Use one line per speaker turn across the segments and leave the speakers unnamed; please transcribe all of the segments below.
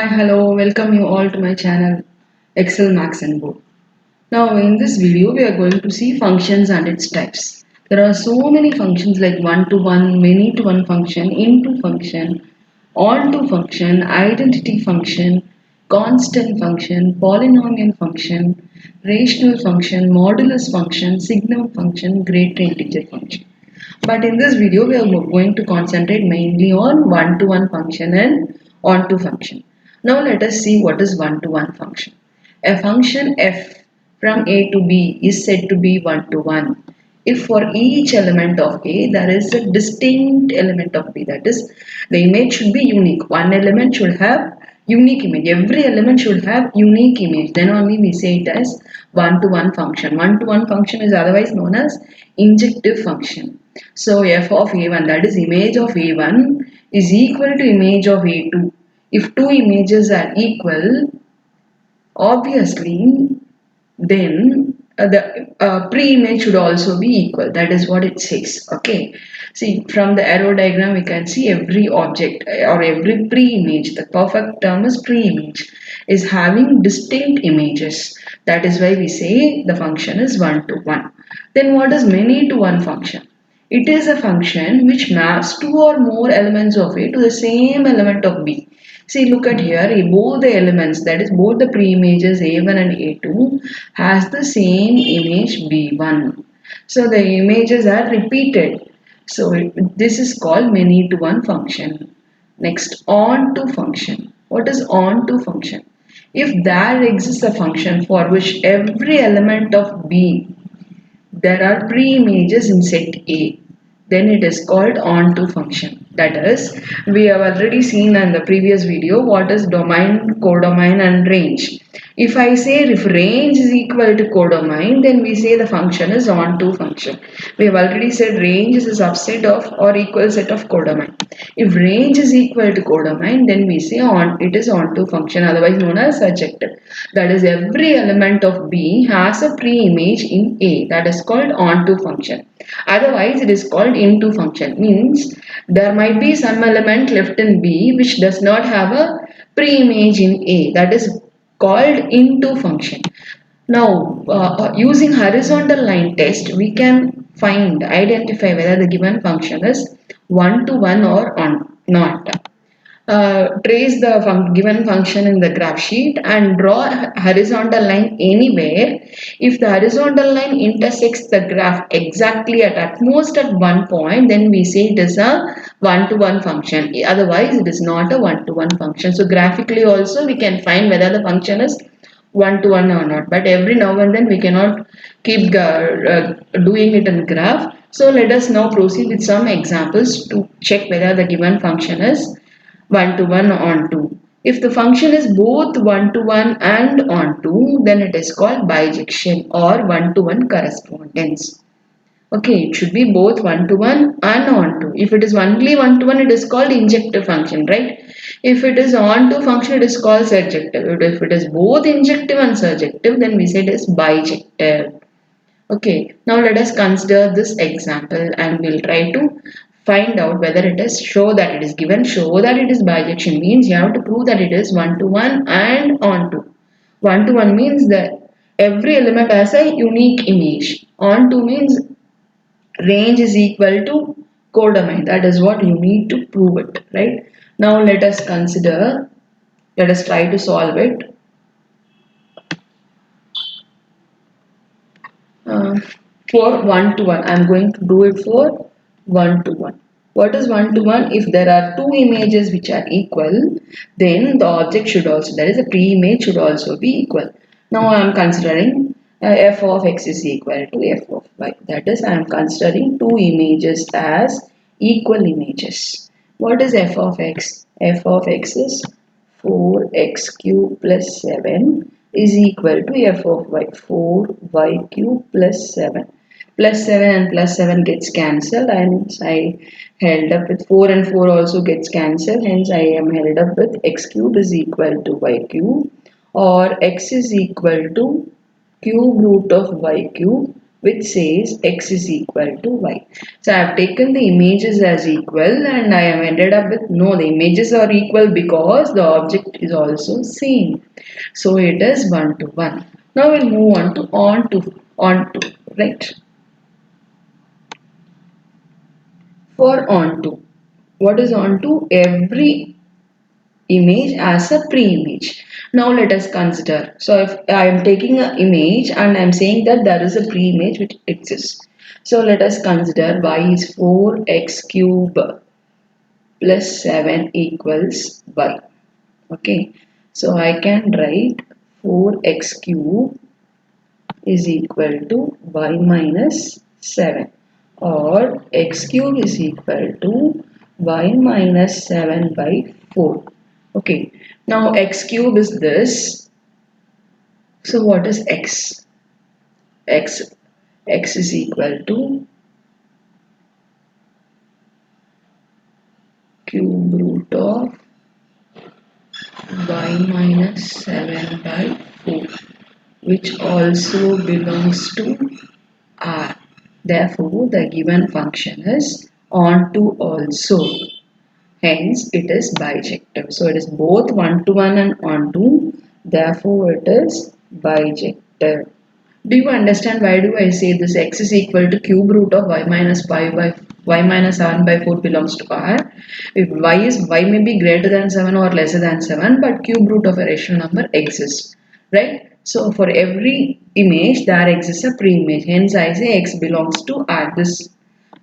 Hi, hello, welcome you all to my channel Excel Max and Board. Now in this video we are going to see functions and its types. There are so many functions like one-to-one, many-to-one function, into function, on-to function, identity function, constant function, polynomial function, rational function, modulus function, signum function, greater integer function. But in this video, we are going to concentrate mainly on one-to-one function and on-to function. Now let us see what is one-to-one function. A function f from a to b is said to be one-to-one if for each element of a there is a distinct element of b, that is the image should be unique. One element should have unique image. Every element should have unique image. Then only we say it as one-to-one function. One-to-one function is otherwise known as injective function. So f of a1, that is image of a1, is equal to image of a2. If two images are equal, obviously then the pre-image should also be equal. That is what it says. Okay, see from the arrow diagram we can see every object or every pre-image, the perfect term is pre-image, is having distinct images. That is why we say the function is one-to-one. Then what is many-to-one function? It is a function which maps two or more elements of A to the same element of B. See, look at here, both the elements, that is both the pre-images A1 and A2 has the same image B1. So the images are repeated. So this is called many-to-one function. Next, on-to function. What is on-to function? If there exists a function for which every element of B there are pre-images in set A, then it is called onto function. That is, we have already seen in the previous video what is domain, codomain and range. If I say if range is equal to codomain, then we say the function is onto function. We have already said range is a subset of or equal set of codomain. If range is equal to codomain, then we say it is onto function, otherwise known as surjective. That is, every element of B has a pre-image in A. That is called onto function. Otherwise, it is called into function. Means there might be some element left in B which does not have a pre-image in A. That is called into function. Now, using horizontal line test, we can identify whether the given function is one-to-one or not. Trace the given function in the graph sheet and draw a horizontal line anywhere. If the horizontal line intersects the graph exactly at most at one point, then we say it is a one-to-one function. Otherwise, it is not a one-to-one function. So graphically also we can find whether the function is one-to-one or not. But every now and then we cannot keep doing it in graph. So let us now proceed with some examples to check whether the given function is one-to-one onto. If the function is both one-to-one and onto, then it is called bijection or one-to-one correspondence. Okay, it should be both one-to-one and onto. If it is only one-to-one, it is called injective function, right? If it is onto function, it is called surjective. If it is both injective and surjective, then we say it is bijective. Okay, now let us consider this example and we'll try to find out whether it is show that it is given. Show that it is bijection means you have to prove that it is one-to-one and onto. One-to-one means that every element has a unique image. Onto means range is equal to codomain. That is what you need to prove it, right? Now let us try to solve it. For one-to-one, I am going to do it for one-to-one. What is one-to-one? If there are two images which are equal, then the object should also, that is the pre-image should also be equal. Now I am considering f of x is equal to f of y. That is, I am considering two images as equal images. What is f of x? F of x is 4x cube plus 7 is equal to f of y, 4y cube plus 7. Plus 7 and plus 7 gets cancelled, and I held up with 4 and 4 also gets cancelled. Hence I am held up with x cube is equal to y cube, or x is equal to cube root of y cube which says x is equal to y. So I have taken the images as equal and I have ended up with no, the images are equal because the object is also same. So it is 1 to 1. Now we'll move on to, right? For onto, what is onto? Every image as a pre-image. Now let us consider. So if I am taking an image and I am saying that there is a pre-image which exists. So let us consider y is 4x cube plus 7 equals y. Okay. So I can write 4x cube is equal to y minus 7, or x cube is equal to y minus 7 by 4. Okay, now x cube is this. So what is x? X is equal to cube root of y minus 7 by 4, which also belongs to R. Therefore, the given function is onto also. Hence, it is bijective. So, it is both one-to-one and onto. Therefore, it is bijective. Do you understand why do I say this x is equal to cube root of y minus 5 by y minus 7 by 4 belongs to R? If y may be greater than 7 or lesser than 7, but cube root of a rational number exists, right? So for every image there exists a pre-image. Hence I say x belongs to R. This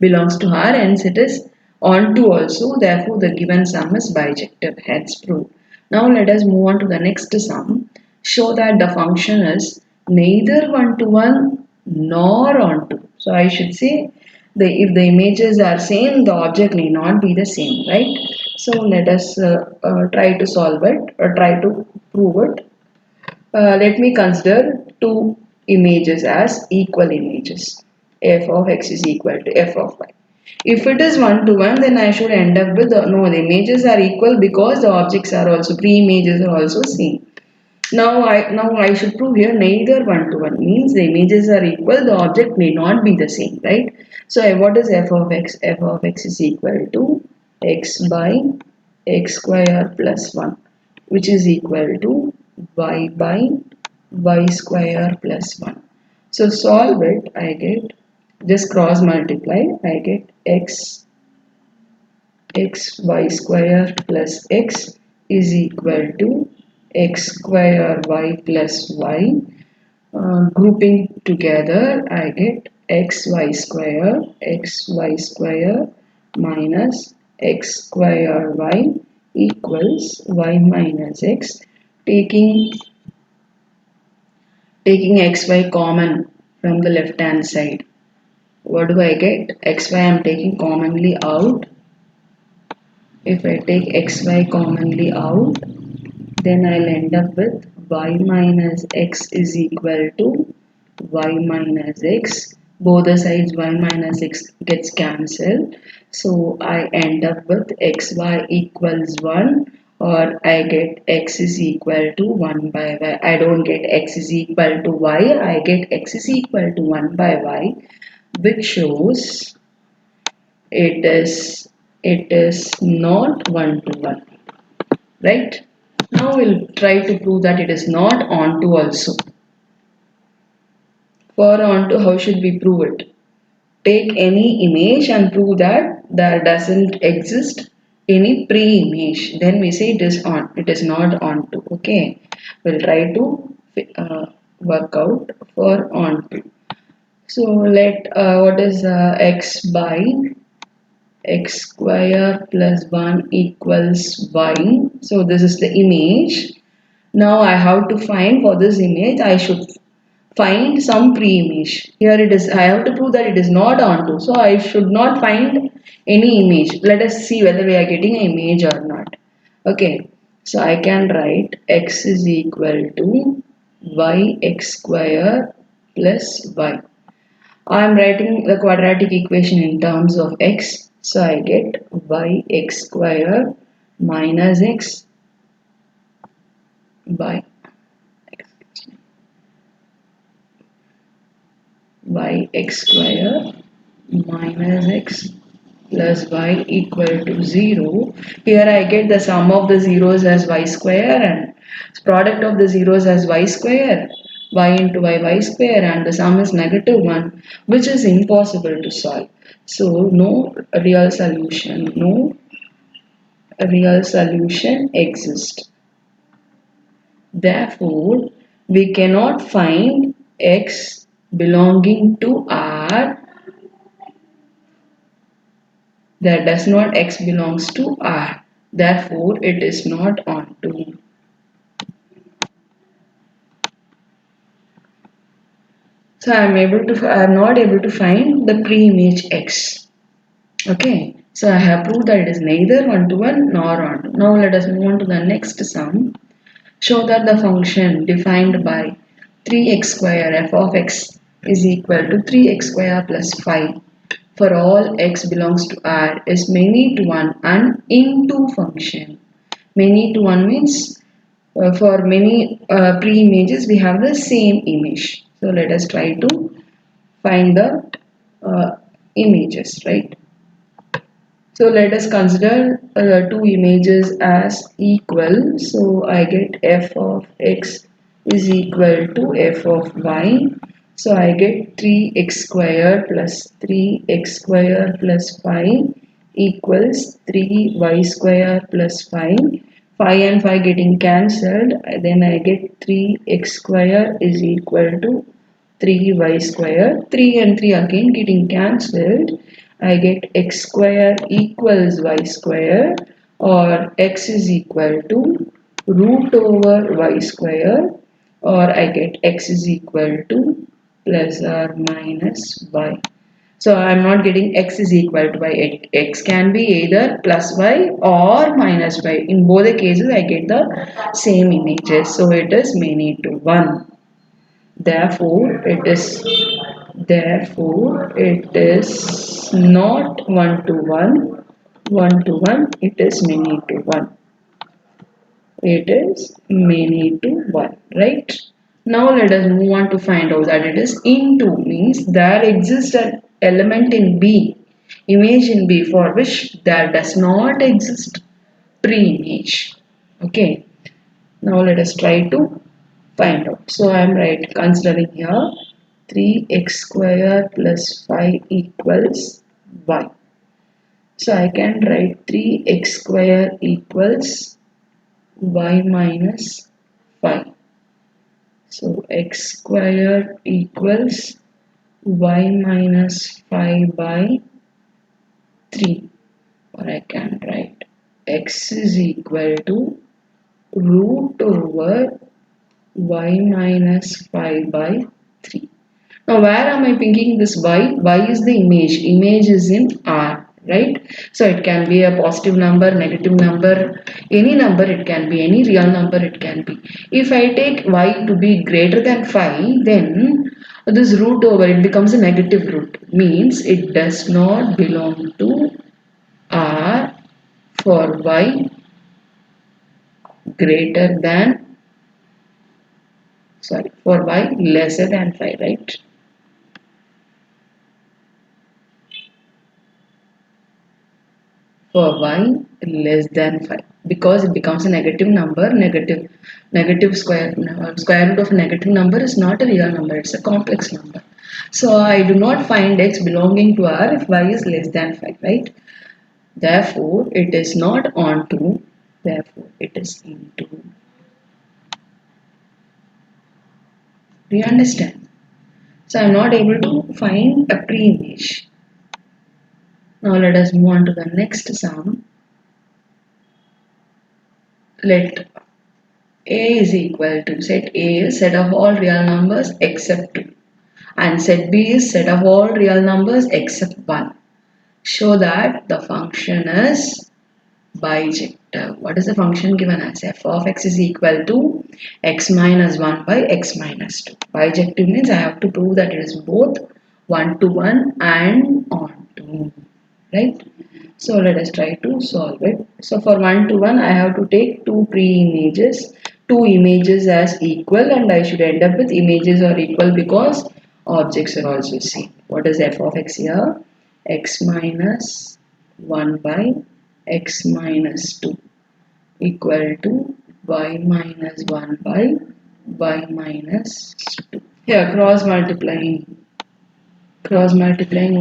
belongs to R. Hence it is onto also. Therefore the given sum is bijective. Hence proved. Now let us move on to the next sum. Show that the function is neither one to one nor onto. So I should say if the images are same, the object may not be the same, right? So let us try to solve it or try to prove it. Let me consider two images as equal images. F of x is equal to f of y. If it is one to one, then I should end up with no, the images are equal because the objects are also pre-images are also same. Now I should prove here neither one to one means the images are equal, the object may not be the same, right? So what is f of x? F of x is equal to x by x square plus 1, which is equal to y by y square plus 1. So solve it, I get, just cross multiply, I get x y square plus x is equal to x square y plus y. Grouping together, I get xy square minus x square y equals y minus x. Taking xy common from the left hand side. What do I get? Xy I am taking commonly out. If I take xy commonly out, then I'll end up with y minus x is equal to y minus x. Both the sides y minus x gets cancelled. So I end up with xy equals 1, or I get x is equal to 1 by y. I don't get x is equal to y, I get x is equal to 1 by y, which shows it is not 1 to 1, right? Now we'll try to prove that it is not onto also. For onto, how should we prove it? Take any image and prove that there doesn't exist any pre-image. Then we say it is on. It is not onto. Okay. We'll try to work out for onto. So what is x by x square plus 1 equals y. So this is the image. Now I have to find for this image, I should find some pre-image. Here it is, I have to prove that it is not onto. So I should not find any image. Let us see whether we are getting an image or not. Okay, so I can write x is equal to y x square plus y. I am writing the quadratic equation in terms of x. So I get y x square minus x by yx square minus x plus y equal to 0. Here I get the sum of the zeros as y square and product of the zeros as y square, y into y square, and the sum is negative 1, which is impossible to solve. So no real solution, no real solution exists. Therefore, we cannot find x belonging to R that does not x belongs to R. Therefore, it is not onto. So I am not able to find the pre-image x. Okay. So I have proved that it is neither one-to-one nor onto. Now let us move on to the next sum. Show that the function defined by 3x square f of x is equal to 3x square plus 5 for all x belongs to R is many to 1 and into function. Many to 1 means for many pre-images we have the same image. So let us try to find the images, right? So let us consider two images as equal. So I get f of x is equal to f of y. So I get 3x square plus 3x square plus 5 equals 3y square plus 5. 5 and 5 getting cancelled. Then I get 3x square is equal to 3y square. 3 and 3 again getting cancelled. I get x square equals y square, or x is equal to root over y square, or I get x is equal to plus or minus y. So I am not getting x is equal to y. X can be either plus y or minus y. In both the cases I get the same images. So it is many to 1. Therefore it is not 1-to-1, 1-to-1, it is many to 1. It is many to 1, right? Now let us move on to find out that it is into means there exists an element in B, image in B for which there does not exist pre-image. Okay. Now let us try to find out. So I am considering here 3x square plus 5 equals y. So I can write 3x square equals y minus 5. So x square equals y minus 5 by 3. Or I can write x is equal to root over y minus 5 by 3. Now where am I thinking this y? Y is the image. Image is in R, right? So it can be a positive number, negative number, any number it can be, any real number it can be. If I take y to be greater than 5, then this root over, it becomes a negative root. Means it does not belong to R for y greater than, for y lesser than 5, right? For y less than 5, because it becomes a negative number. Negative square root of a negative number is not a real number, it's a complex number. So I do not find x belonging to R if y is less than 5, right? Therefore it is not onto, therefore it is into. Do you understand? So I am not able to find a pre-image. Now let us move on to the next sum. Let A is equal to, set A is set of all real numbers except 2 and set B is set of all real numbers except 1. Show that the function is bijective. What is the function given as? F of x is equal to x minus 1 by x minus 2. Bijective means I have to prove that it is both 1-to-1 and onto, right? So let us try to solve it. So for 1-to-1 I have to take two images as equal, and I should end up with images are equal because objects are also same. What is f of x here? X minus 1 by x minus 2 equal to y minus 1 by y minus 2. Here cross multiplying,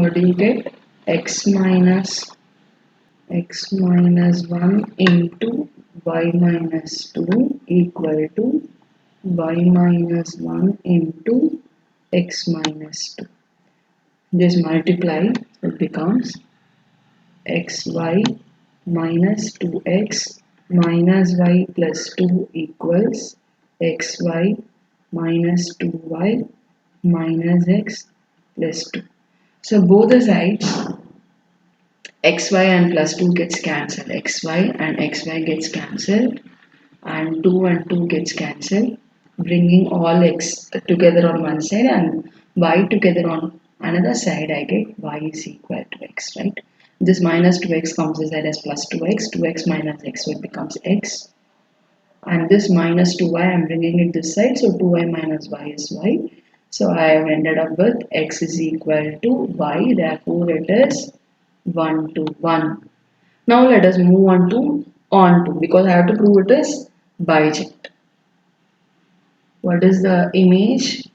what do you get? X minus 1 into y minus 2 equal to y minus 1 into x minus 2. This multiply, it becomes xy minus 2x minus y plus 2 equals xy minus 2y minus x plus 2. So both the sides xy and plus 2 gets cancelled. Xy and xy gets cancelled and 2 and 2 gets cancelled, bringing all x together on one side and y together on another side. I get y is equal to x, right? This minus 2x comes inside as plus 2x. 2x minus x, so it becomes x. And this minus 2y, I am bringing it this side, so 2y minus y is y. So I have ended up with x is equal to y, therefore it is 1 to 1. Now let us move on to because I have to prove it is biject. What is the image?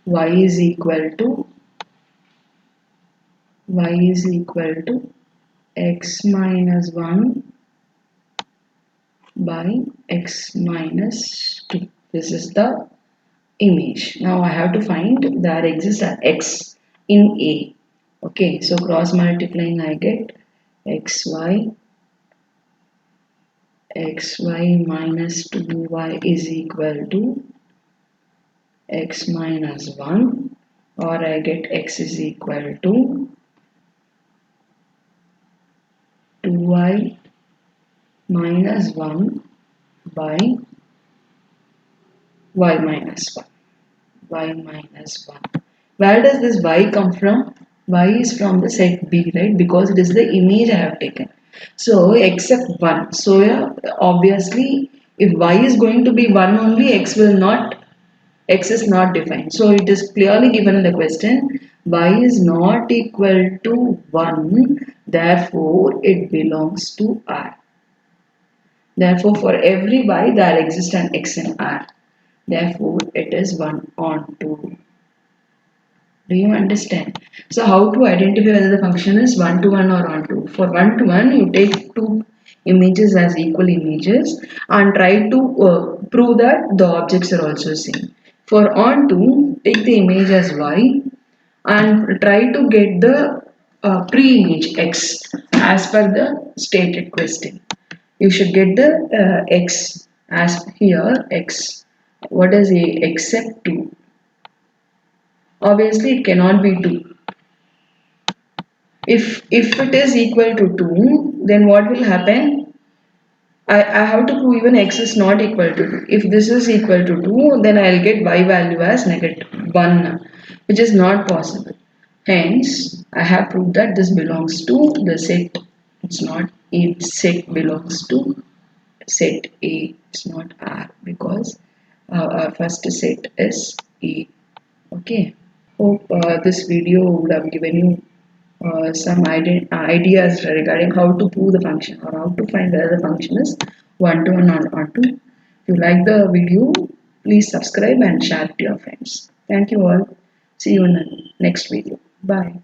Y is equal to x minus 1 by x minus 2. This is the image. Now I have to find there exists an x in A. Okay, so cross multiplying, I get xy minus 2y is equal to x minus 1, or I get x is equal to 2y minus 1 by y minus 1. Where does this y come from? Y is from the set B, right? Because it is the image I have taken. So except 1. So yeah, obviously if y is going to be 1 only, x is not defined. So it is clearly given in the question, y is not equal to 1, therefore it belongs to R. Therefore for every y there exists an x in R. Therefore it is 1 on 2. Do you understand? So how to identify whether the function is 1 to 1 or on 2? For 1 to 1, you take two images as equal images and try to prove that the objects are also same. For on 2, take the image as y and try to get the pre-image x as per the stated question. You should get the x as here x. What is a except 2? Obviously it cannot be 2. If it is equal to 2, then what will happen? I have to prove even x is not equal to 2. If this is equal to 2, then I will get y value as negative 1, which is not possible. Hence, I have proved that this belongs to the set. It's not A. Set belongs to set A. It's not R because our first set is A. Okay. Hope this video would have given you some ideas regarding how to prove the function or how to find whether the function is 1 to 1 or on 2. If you like the video, please subscribe and share it to your friends. Thank you all. See you in the next video. Bye.